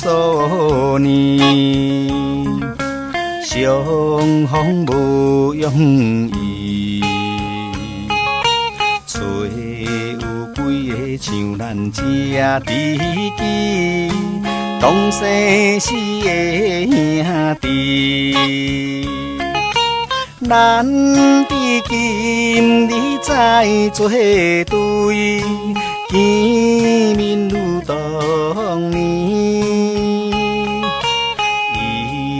数年，相逢无容易。找有几个像咱这知己，同生死的兄弟。咱至今日再作对，见面如当年，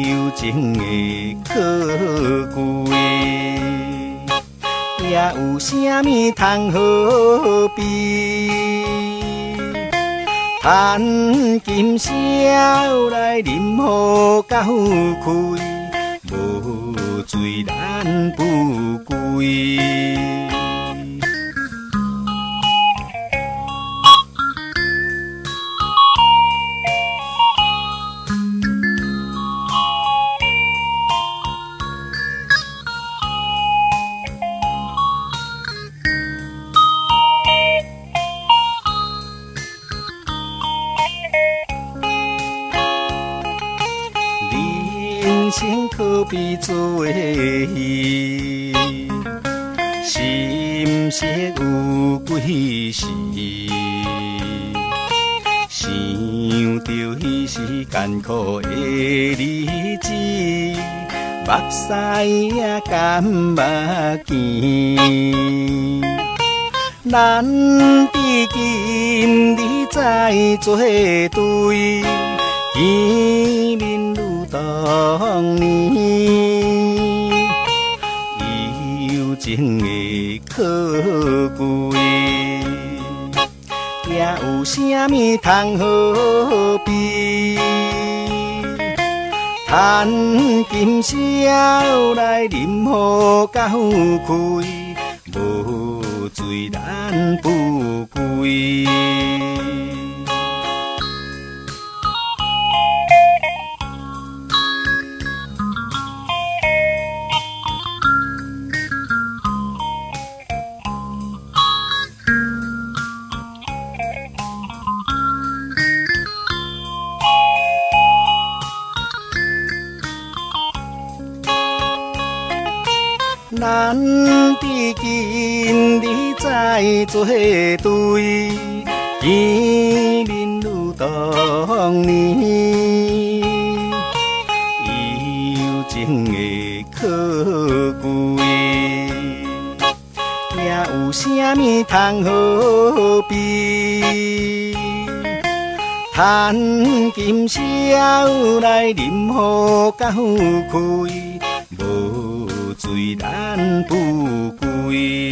友情的可贵，也有啥物通好比？谈今宵来饮好到开。无罪咱不归，人生可比做戏，心色有几时？想着彼时艰苦的日子，目屎也甘目见。咱至今日再作对，见面如当年，友情的可贵，也有啥物通好比？谈今宵来饮好到开，无罪咱不归。咱至今日再作对，见面如当年，友情的可贵，也有啥物通好比？谈今宵来饮好到开，无罪咱不归。